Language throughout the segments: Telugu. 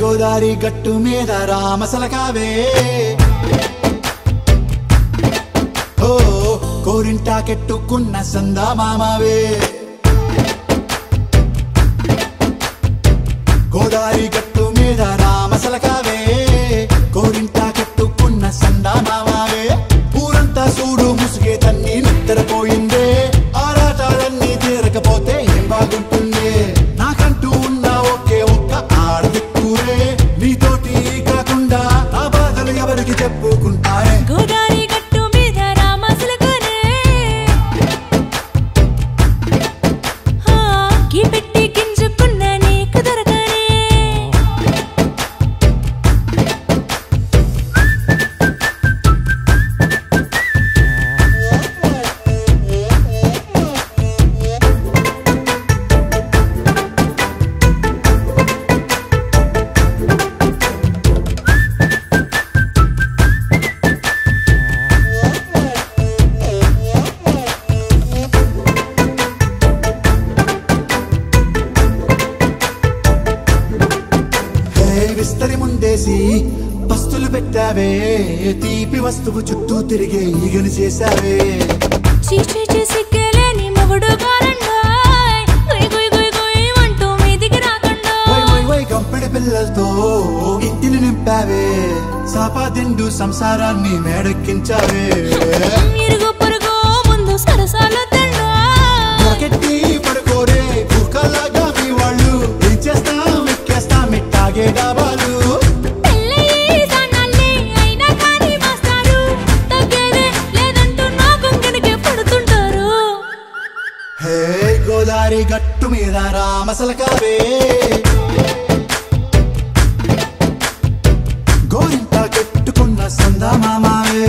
గోదారి గట్టు మీద రామసలకావే ఓ కోరింటాకెట్టుకున్న సందామామవే గోదారి గట్టు మీద రామసలకావే కోరింటాకెట్టుకున్న సందామామవే ఊరంతా చూడు ముసుగే తన్ని నిద్రపోయిందే ఆరాటాలన్నీ తీరకపోతే ఏం బాగుంటుంది నాకంటూ ఉన్న ఒకే ఒక్క ఆడదిక్కురే నీతోటి కాకుండా నా బాధలు ఎవరికి చెప్పుకుంటారే గోదారి గట్టు మీద రామసలకానే గీ పెట్టి గింజుకున్న నీకు దొరకనే విస్తరి ముందేసి పస్తులు పెట్టావే తీపి వస్తువు చుట్టూ తిరిగే ఈగలు చేశావే చీచీ చేసి కేలేని మొగుడు గారండాయ్ గుయ్ గుయ్ గుయ్ గుయ్ అంటూ మీదికి రాకండా వై వై వై గంపెడి పిల్లలతో ఇంటిని నింపావే సాపాదిండు సంసారాన్ని మేడెక్కించావే ఇరుగు పొరుగు ముందు సరసాలు తండా పొరకెట్టి పడుకోరే కుక్కలాగా మీ వాళ్ళు ఏం చేస్తాం ఎక్కేస్తాం ఇట్టాగే డాబాలు గోదారి గట్టు మీద రామసలకావే గోరింట కట్టుకున్న సందామామవే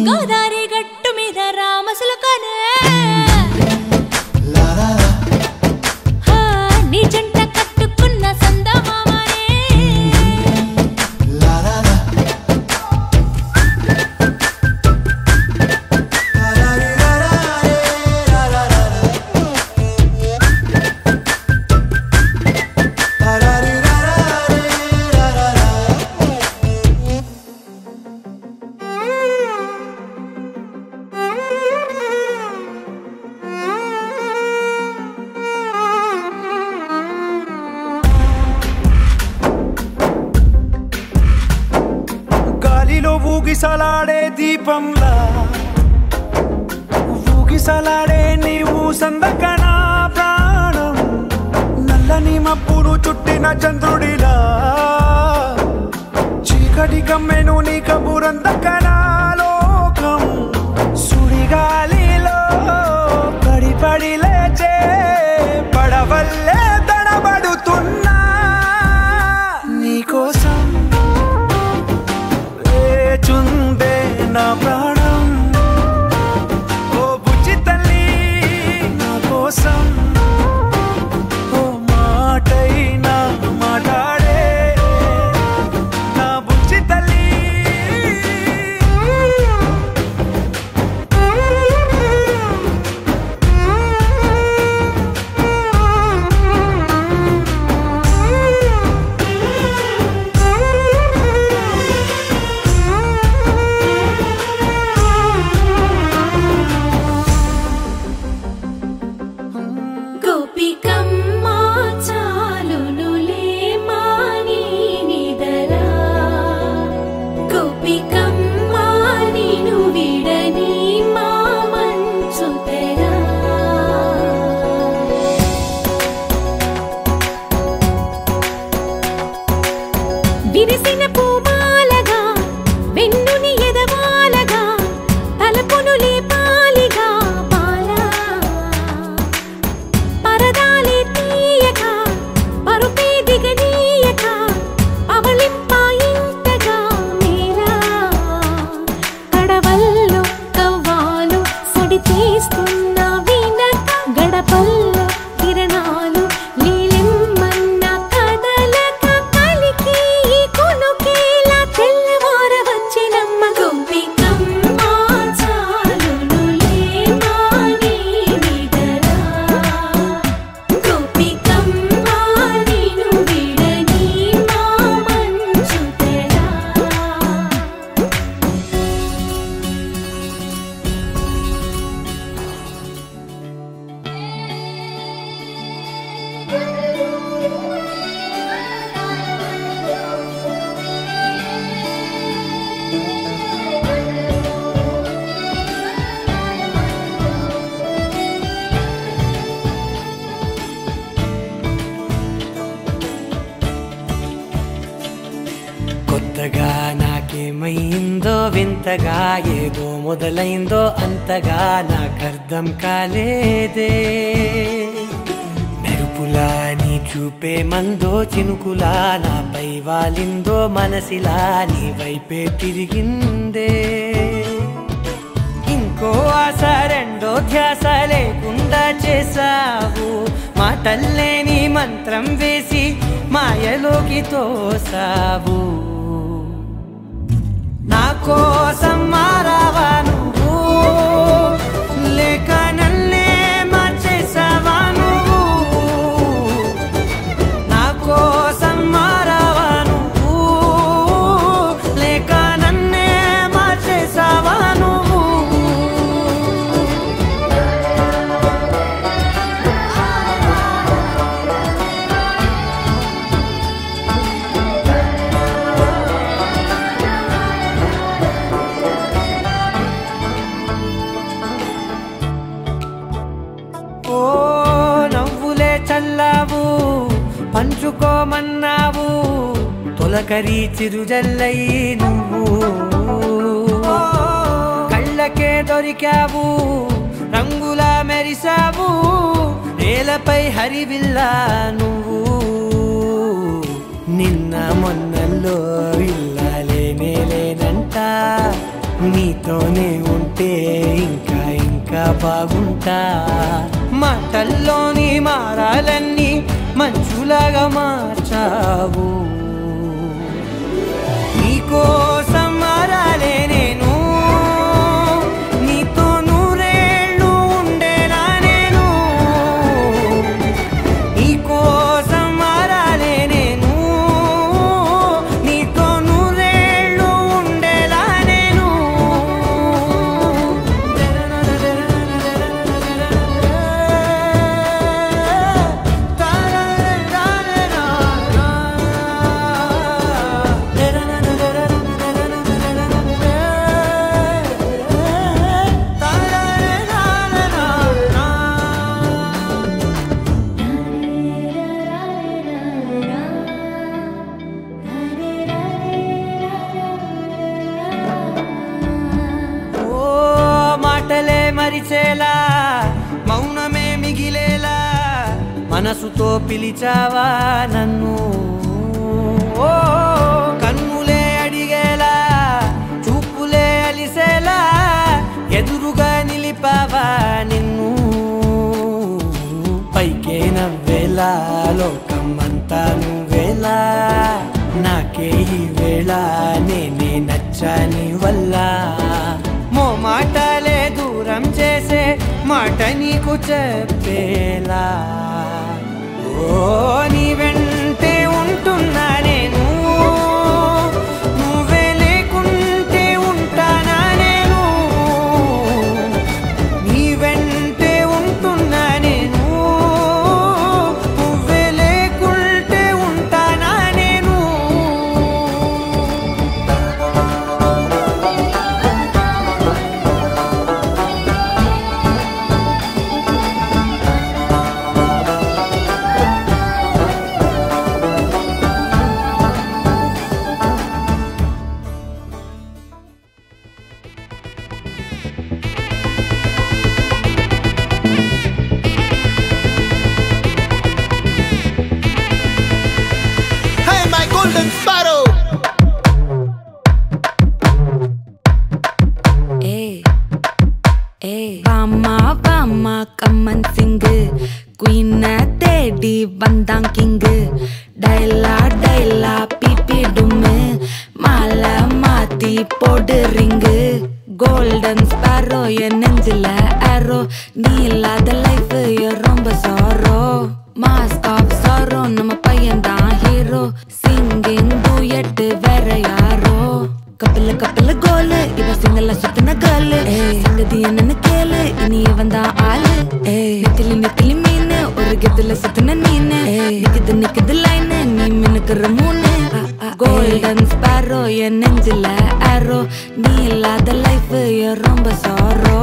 గోదారి గట్టు మీద రామసలకానే నీ జంట కట్టుకున్న సందమామనే ఊగిసలాడే దీపంలా ఊగిసలాడే నీవు సందకనా ప్రాణం నల్లని మబ్బును చుట్టిన చంద్రుడిలా చీకటి కమ్మెను నీ కబురందకనా లోకం సుడిగాలిలో పడి లేచే పడవల్లే తడబడుతున్నా నీకోసం లేచుందే నా ప్రాణం ఓ బుజ్జి తల్లి నా కోసం ఓ మాటైనా మాట్లాడే నా బుజ్జి తల్లి విరిసిన పూమాలగా వెన్నుని ఎదవాలగా తలపును లేపాలిగా బాలా పరదాలే తీయక పరుపే దిగనీయక అవలింపాయింతగా మేలా కడవల్లో కవ్వాలు సడి చేస్తున్న వినక గడపల్లో కిరణాలు నీలిమ్మన్న కదలక కలికి కొనుకేలా తెల్లవార వచ్చినమ్మ గోపికమ్మ చాలునులే మాని నిదరా గోపికమ్మ నిను విడని మా మంచు తెరా కొత్తగా నాకేమైందో వింతగా ఏదో మొదలైందో అంతగా నాకర్థం కాలేదే మెరుపులా నీ చూపే మందో చినుకులా నాపై వాలిందో మనసిలా నీ వైపే తిరిగిందే ఇంకో ఆశ రెండో ధ్యాస లేకుండా చేసావు మాటల్లే నీ మంత్రం వేసి మాయలోకి తోసావు నా కోసం మారావా నువ్వు లేక నన్నే మార్చేసావా నువ్వు నా కోసం మారావా నువ్వు లేక నన్నే మార్చేసావా నువ్వు ఓ నవ్వులే చల్లావు పంచుకోమన్నావు తొలకరి చిరుజల్లై నువ్వు కళ్ళకే దొరికావు రంగులా మెరిసావు నేలపై హరివిల్లా నువ్వు నిన్న మొన్నల్లో ఇల్లాలేనే లేనంట నీతోనే ఉంటే ఇంకా ఇంకా బాగుంటా మాటల్లోని మారాలన్నీ మంచులాగా మార్చావు నీకోసం మారాలే నేను నీతో నూరేళ్ళు ఉండేలా నేను నీకోసం మారాలే నేను నీతో నూరేళ్ళు ఉండేలా నేను మనసుతో పిలిచావా నన్ను ఓ కన్నులే అడిగేలా చూపులే అలిసేలా ఎదురుగా నిలిపావా నిన్ను పైకే నవ్వేలా లోకమంతా నువ్వేలా నాకే ఈ వేళ నేనే నచ్చాని వల్ల మో మాటలే దూరం చేసే మాట నీకు చెప్పేలా ఓ నీ వెంటే ఉంటున్నా నేను నువ్వే లేకుంటే ఉంటానా నేను నీ వెంటే ఉంటున్నా నేను నువ్వే లేకుంటే ఉంటానా నేను Hey, my golden sparrow. வாமா வாமா கம்மன் சிங்கு குயின தேடி வந்தான் கிங்கு டைலா டைலா பிபி டும்மு மாலை மாத்தி போடு ரிங்கு கோல்டன் ஸ்பாரோ என் நெஞ்சில ஆரோ நீ இல்லாத லைஃப் ரொம்ப சாரோ மாஸ்க் ஆஃப் சாரோ நம்ம பையன் தான் ஹீரோ சிங்கிங் டூயட் வேற யாரோ கப்பில கப்பில கோலு இவ சிங்கல்ல சுத்தின கேளு சங்கதி என்னன்னு கேளு இனி வந்தா ஆளு நெத்திலி நெத்திலி மீன் ஒரு கெத்துல சுத்தின நீனு நிக்குது நிக்குது லைன் நீ மினுக்குற மூணு கோல்டன் ஸ்பாரோ என் நெஞ்சில ஆரோ நீ இல்லாத லைஃப் ரொம்ப சாரோ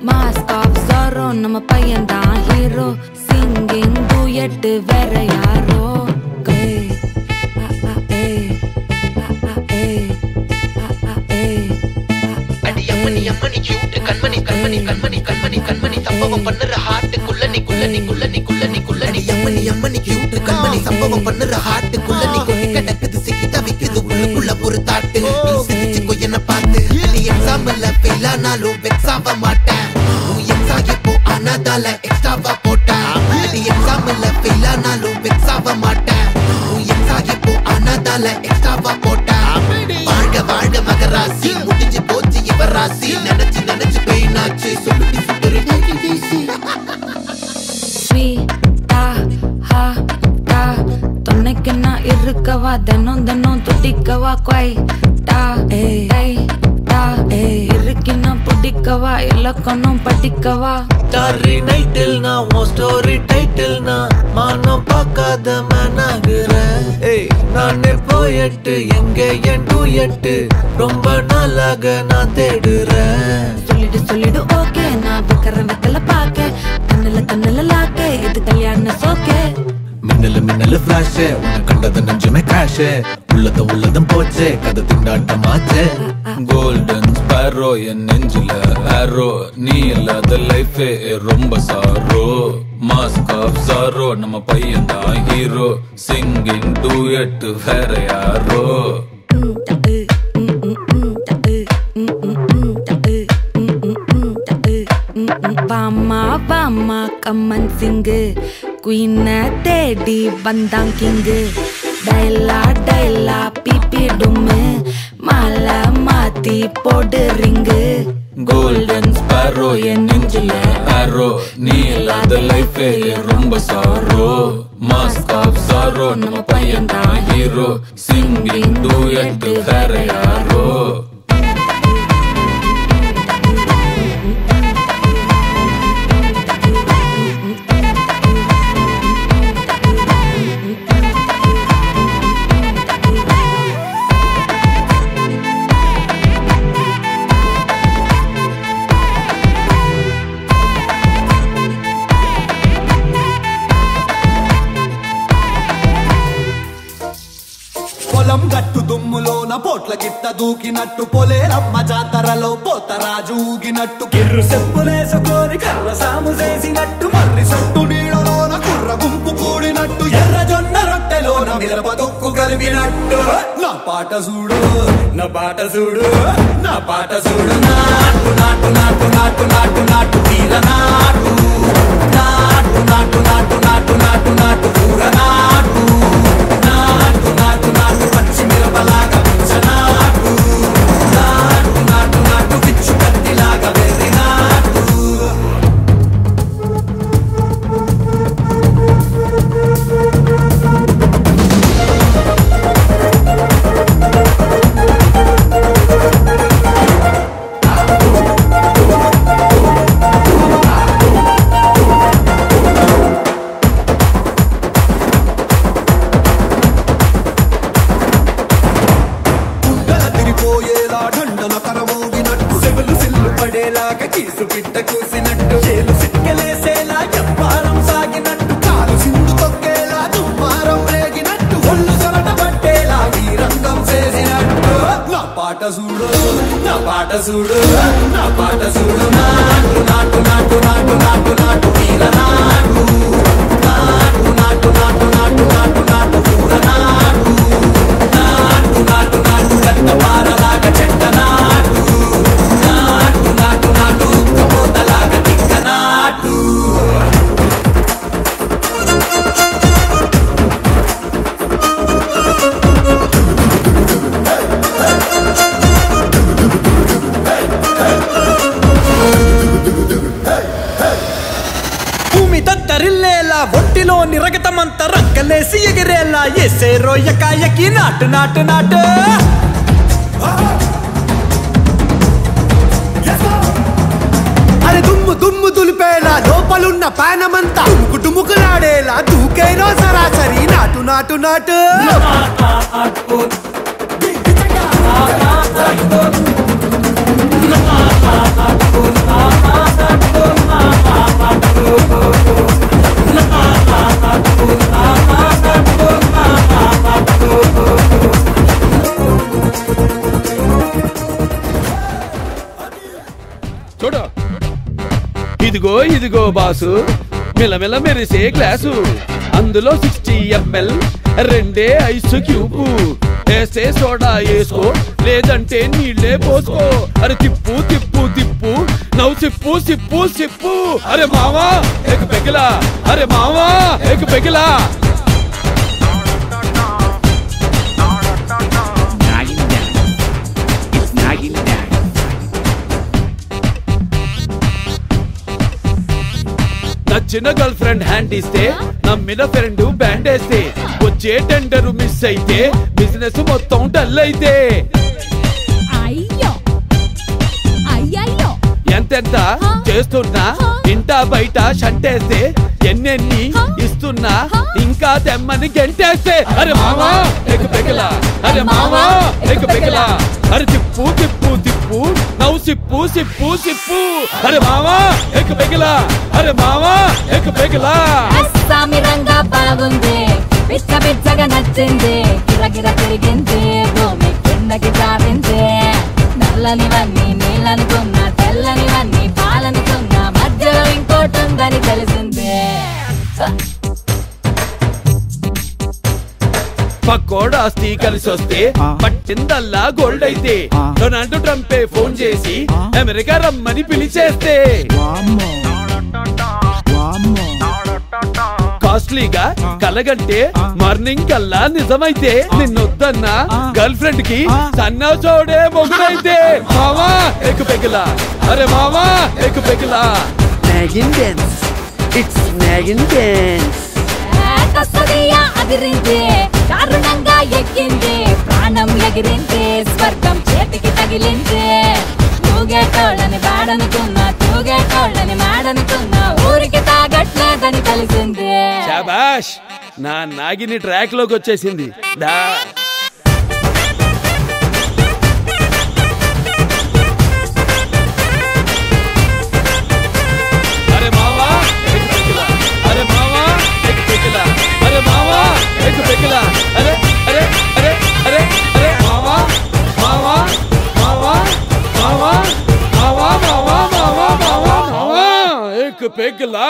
மாஸ்க் ஆஃப் சாரோ நம்ம பையன் தான் ஹீரோ சிங்கிங் டூயட் வேற யாரோ அம்மணி கியூட் கண்மணி கண்மணி கண்மணி கண்மணி கண்மணி சம்பவம் பண்ணுற ஹார்ட்டுக்குள்ள நீ குள்ள நீ குள்ள நீ குள்ள நீ குள்ள நீ அம்மணி கியூட் கண்மணி சம்பவம் பண்ணுற ஹார்ட்டுக்குள்ள நீ கொட்டி கிடக்குது சிக்கி தவிக்குது உள்ளுக்குள்ள ஒரு தாட்டு நீ சிரிச்சுக்கோ என்ன பார்த்து நீ எக்ஸாம்ல ஃபெயில் ஆனாலும் வெக்ஸ் ஆக மாட்டேன் நீ எக்ஸாம் இப்போ ஆனதால எக்ஸ்ட்ராவா போட்டேன் நீ எக்ஸாம்ல ஃபெயில் ஆனாலும் வெக்ஸ் ஆக மாட்டேன் நீ எக்ஸாம் இப்போ ஆனதால எக்ஸ்ட்ராவா போட்டேன் வாழ்க வாழ்க மகராசி முடிஞ்சு போச்சு இவராசி நினைச்சு நினைச்சு பெயினாச்சு சொல்லுடி சுத்தரு டைடிசி ஸ்வீட்டா ஹா டா தொன்னைக்கு நான் இருக்கவா தினம் தினம் துடிக்கவா குவைட்டா டை டா இருக்கினா பிடிக்கவா இலக்கணம் படிக்கவா ஸ்டாரி நைட்டில் நான் உன் ஸ்டோரி டைட்டில் நான் மானம் பார்க்காத மேனாகிறேன் நானே போயட்டு எங்க என் டூயட்டு ரொம்ப நாளாக நான் தேடுறேன் சொல்லிடு சொல்லிடு ஓகே நான் வைக்கிறேன் வெத்தல பாக்க கண்ணுல கண்ணுல லாக்க இது கல்யாண சோக்கே மின்னல மின்னல ஃபிளாஷ் உன்னை கண்டது நெஞ்சுமே கிராஷ் உள்ளதும் போச்சே கதை திண்டாட்டமாச்சே கோல்டன் ஸ்பாரோ என் நெஞ்சில ஆரோ நீ இல்லாத லைஃபே ரொம்ப சாரோ மாஸ்க் ஆஃப் சாரோ நம்ம பையன் தான் ஹீரோ சிங்கிங் டூயட் வேற யாரோ வாமா வாமா கம்மன் சிங்கு குயின தேடி வந்தான் கிங்கு டைலா டைலா பிபி டும்மு மாலை மாத்தி போடு ரிங்கு கோல்டன் ஸ்பாரோ என் நெஞ்சில ஆரோ நீ இல்லாத லைஃபே ரொம்ப சாரோ மாஸ்க் ஆஃப் சாரோ நம்ம பையன் தான் ஹீரோ சிங்கிங் டூயட் வேற யாரோ పొలం గట్టు దుమ్ములోన పోట్ల గిట్ట దూకినట్టు పొలేరమ్మ జాతరలో పోతరాజు ఊగినట్టు కిర్రు చెప్పులేసుకొని కర్ర సాము చేసినట్టు మర్రి సొట్టు నీళ్ళలోన కుర్ర గుంపు మిరప తొక్కు కలిపినట్టు నా పాట చూడు నా పాట చూడు నా పాట చూడు నాటు నాటు నాటు నాటు నాటు నాటు తీర నాటు నాటు నాటు నాటు నాటు నాటు నాటు కూర నాటు నాటు నాటు నాటు పచ్చి మిరపలాగా నాటు నాటు నాటు నాటు పిచ్చు కత్తిలాగా వెర్రి నాటు కీసు పిట్ట కూసినట్టు చేలు సిక్కలేసేలా ఎవ్వారం సాగినట్టు కాలు సింధు తొక్కేలా దుమ్మారం రేగినట్టు ఒళ్ళు సొరట పట్టేలా ఈ రంగం చేసినట్టు నా పాట చూడు నా పాట చూడు నా పాట చూడు నాటు నాటు నాటు నాటు నాటు నాటు తీర నాటు నాటు నాటు నాటు నాటు నాటు నాటు కూర నాటు నాటు నాటు నాటు గంట పారలాగా చెట్ట నాటు నాటు నాటు నాటు కబోతలాగా తిక్క నాటు భూమి దత్తరిల్లేలా ఒంటిలో నిరగతమంత రక్కలేసి ఎగిరేలా ఎసే రోయకాయకి నాటు నాటు నాటు అరే దుమ్ము దుమ్ము దులిపేలా లోపలున్న పానమంతా టుముకులాడేలా దూకేనో సరాసరి నాటు నాటు నాటు చూడు ఇదిగో ఇదిగో బాసు మిలమిల మెరిసే గ్లాసు అందులో 60 ml రెండే ఐస్ క్యూబ్ వేస్తే సోడా వేసుకో లేదంటే నీళ్ళే పోసుకో అరే తిప్పు తిప్పు తిప్పు నవ్వు సిప్పు సిప్పు సిప్పు అరే మావా ఎక పెగిలా అరే మావా ఎక పెగిలా నచ్చిన గర్ల్ ఫ్రెండ్ హ్యాండ్ ఇస్తే నమ్మిన ఫ్రెండ్ బ్యాండ్ వేస్తే వచ్చే టెండర్ మిస్ అయితే బిజినెస్ మొత్తం డల్ అయితే అయ్యో అయ్యయ్యో ఎంతెంత చేస్తున్నా ఇంటా బయట షంటేస్తే ఎన్నెన్ని ఇస్తున్నా ఇంకా తెమ్మని గెంటేస్తే అరే మావా ఎక పెగలా అరే మావా ఎక పెగలా అరే తిప్పు తిప్పు తిప్పు నవ్వు సిప్పు సిప్పు సిప్పు అరే మావా ఎక పెగలా అరే మావా ఎక పెగలా అస్సామి రంగా బాగుంది పిచ్చ పిచ్చగా నచ్చింది గిరగిర తిరిగింది భూమి కిందకి జారింది నల్లనివన్నీ నీళ్ళనుకున్నా తెల్లనివన్నీ పాలనుకున్నా మధ్యలో ఇంకోటి ఉందని తెలిసింది పక్కోడు ఆస్తి కలిసి వస్తే పట్టిందల్లా గోల్డ్ అయితే డొనాల్డ్ ట్రంపే ఫోన్ చేసి అమెరికా రమ్మని పిలిచేస్తే కాస్ట్లీగా కలగంటే మార్నింగ్ కల్లా నిజమైతే నిన్నొద్దన్న గర్ల్ ఫ్రెండ్ కి సన్నా చోడే మొగుడైతే మావా ఎక పెగిలా అరే మావా ఎక పెగిలా నాగిన్ డాన్స్ ఇట్స్ నాగిన్ డాన్స్ కస్తదియా అదిరింది దారుణంగా ఎక్కింది ప్రాణం ఎగిరింది స్వర్గం చేతికి తగిలింది తూగేటోళ్ళని బాడనుకున్నా తూగేటోళ్ళని మాడనుకున్నా ఊరికి తాగట్లేదని తెలిసింది శాబాష్ నా నాగిని ట్రాక్ లోకి వచ్చేసింది దా అరే మావా ఎక్ పెగిలా అరే మావా ఎక్ పెగిలా అరే మావా ఎక్ పెగిలా అరే అరే అరే అరే అరే మావా మావా మావా మావా మావా మావా మావా మావా మావా ఎక్ పెగిలా